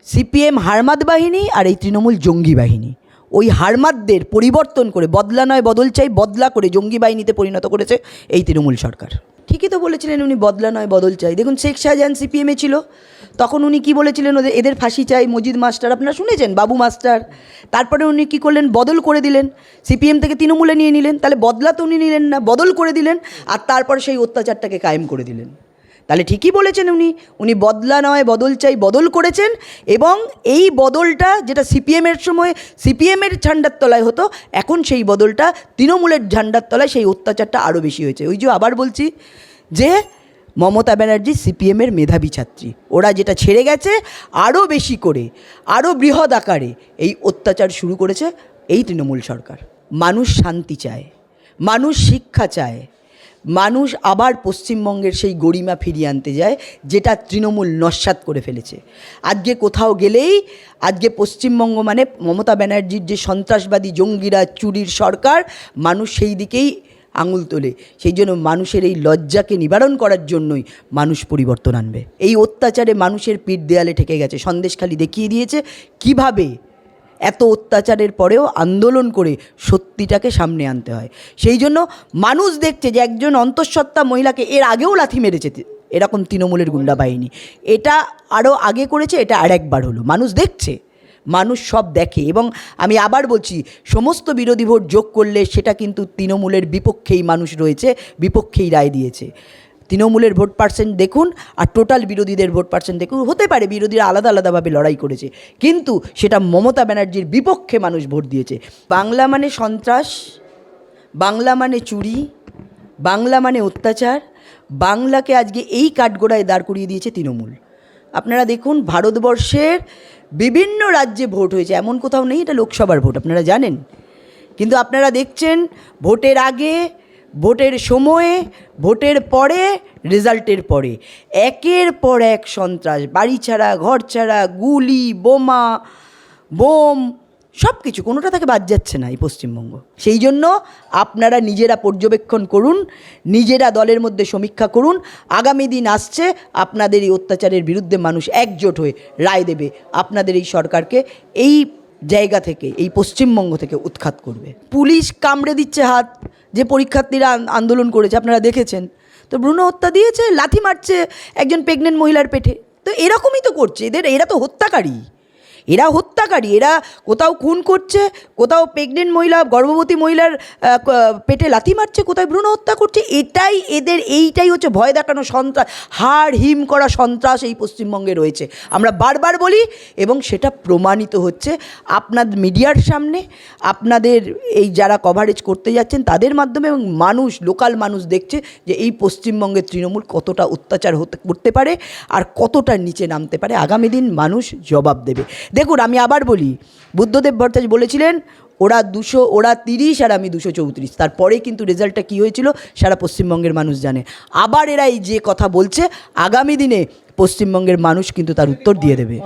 CPM হারমাদ বাহিনী আর এই তৃণমূল জঙ্গি বাহিনী। ওই হারমাদদের পরিবর্তন করে বদলা নয় বদল চাই বদলা করে জঙ্গি বাহিনীতে পরিণত করেছে এই তৃণমূল সরকার। ঠিকই তো বলেছিলেন উনি, বদলা নয় বদল চাই। দেখুন শেখ শাহজাহান সিপিএমে ছিল, তখন উনি কি বলেছিলেন, এদের ফাঁসি চাই, মজিদ মাস্টার আপনারা শুনেছেন, বাবু মাস্টার। তারপরে উনি কি করলেন, বদল করে দিলেন, সিপিএম থেকে তৃণমূলে নিয়ে নিলেন। তাহলে বদলা তো উনি নিলেন না, বদল করে দিলেন, আর তারপর সেই অত্যাচারটাকে কায়েম করে দিলেন। তাহলে ঠিকই বলেছেন উনি বদলা নয় বদল চাই বদল করেছেন। এবং এই বদলটা যেটা সিপিএমের সময় সিপিএমের ঝান্ডার তলায় হতো, এখন সেই বদলটা তৃণমূলের ঝান্ডার তলায় সেই অত্যাচারটা আরও বেশি হয়েছে। ওই যে আবার বলছি যে মমতা ব্যানার্জি সিপিএমের মেধাবী ছাত্রী, ওরা যেটা ছেড়ে গেছে আরও বেশি করে আরও বৃহৎ আকারে এই অত্যাচার শুরু করেছে এই তৃণমূল সরকার। মানুষ শান্তি চায়, মানুষ শিক্ষা চায়, মানুষ আবার পশ্চিমবঙ্গের সেই গরিমা ফিরিয়ে আনতে যায় যেটা তৃণমূল নস্যাৎ করে ফেলেছে। আজকে কোথাও গেলেই আজকে পশ্চিমবঙ্গ মানে মমতা ব্যানার্জির যে সন্ত্রাসবাদী জঙ্গিরা চুরির সরকার, মানুষ সেই দিকেই আঙুল তোলে। সেই জন্য মানুষের এই লজ্জাকে নিবারণ করার জন্যই মানুষ পরিবর্তন আনবে। এই অত্যাচারে মানুষের পিঠ দেয়ালে ঠেকে গেছে। সন্দেশখালি দেখিয়ে দিয়েছে কিভাবে এত অত্যাচারের পরেও আন্দোলন করে সত্যিটাকে সামনে আনতে হয়। সেই জন্য মানুষ দেখছে যে একজন অন্তঃসত্ত্বা মহিলাকে এর আগেও লাথি মেরেছে এরকম তৃণমূলের গুন্ডা বাহিনী, এটা আরও আগে করেছে, এটা আরেকবার হলো। মানুষ দেখছে, মানুষ সব দেখে। এবং আমি আবার বলছি, সমস্ত বিরোধী ভোট যোগ করলে সেটা কিন্তু তৃণমূলের বিপক্ষেই মানুষ রয়েছে, বিপক্ষেই রায় দিয়েছে। তৃণমূলের ভোট পার্সেন্ট দেখুন আর টোটাল বিরোধীদের ভোট পার্সেন্ট দেখুন, হতে পারে বিরোধীরা আলাদা আলাদাভাবে লড়াই করেছে, কিন্তু সেটা মমতা ব্যানার্জির বিপক্ষে মানুষ ভোট দিয়েছে। বাংলা মানে সন্ত্রাস, বাংলা মানে চুরি, বাংলা মানে অত্যাচার, বাংলাকে আজকে এই কাঠগোড়ায় দাঁড় করিয়ে দিয়েছে তৃণমূল। আপনারা দেখুন ভারতবর্ষের বিভিন্ন রাজ্যে ভোট হয়েছে, এমন কোথাও নেই এটা লোকসভার ভোট, আপনারা জানেন। কিন্তু আপনারা দেখছেন ভোটের আগে, ভোটের সময়ে, ভোটের পরে, রেজাল্টের পরে একের পর এক সন্ত্রাস, বাড়ি ছাড়া, ঘর ছাড়া, গুলি, বোমা, বোম, সব কিছু, কোনোটা থেকে বাদ যাচ্ছে না এই পশ্চিমবঙ্গ। সেই জন্য আপনারা নিজেরা পর্যবেক্ষণ করুন, নিজেরা দলের মধ্যে সমীক্ষা করুন। আগামী দিন আসছে, আপনাদের এই অত্যাচারের বিরুদ্ধে মানুষ একজোট হয়ে রায় দেবে, আপনাদের এই সরকারকে এই জায়গা থেকে, এই পশ্চিমবঙ্গ থেকে উৎখাত করবে। পুলিশ কামড়ে দিচ্ছে হাত, যে পরীক্ষার্থীরা আন্দোলন করেছে আপনারা দেখেছেন তো, ভ্রূণ হত্যা দিয়েছে, লাথি মারছে একজন প্রেগনেন্ট মহিলার পেটে। তো এরকমই তো করছে এরা তো হত্যাকারী, এরা হত্যাকারী, এরা কোথাও খুন করছে, কোথাও প্রেগনেন্ট মহিলা, গর্ভবতী মহিলার পেটে লাথি মারছে, কোথায় ভ্রূণ হত্যা করছে। এইটাই হচ্ছে ভয় দেখানো সন্ত্রাস, হাড় হিম করা সন্ত্রাস এই পশ্চিমবঙ্গে রয়েছে। আমরা বারবার বলি এবং সেটা প্রমাণিত হচ্ছে আপনাদের মিডিয়ার সামনে, আপনাদের এই যারা কভারেজ করতে যাচ্ছেন তাদের মাধ্যমে, এবং মানুষ, লোকাল মানুষ দেখছে যে এই পশ্চিমবঙ্গের তৃণমূল কতটা অত্যাচার করতে পারে আর কতটা নিচে নামতে পারে। আগামী দিন মানুষ জবাব দেবে। দেখুন আমি আবার বলি, বুদ্ধদেব ভট্টাচার্য বলেছিলেন ওরা 30 আর আমি 234, তারপরে কিন্তু রেজাল্টটা কী হয়েছিল সারা পশ্চিমবঙ্গের মানুষ জানে। আবার এরা এই যে কথা বলছে, আগামী দিনে পশ্চিমবঙ্গের মানুষ কিন্তু তার উত্তর দিয়ে দেবে।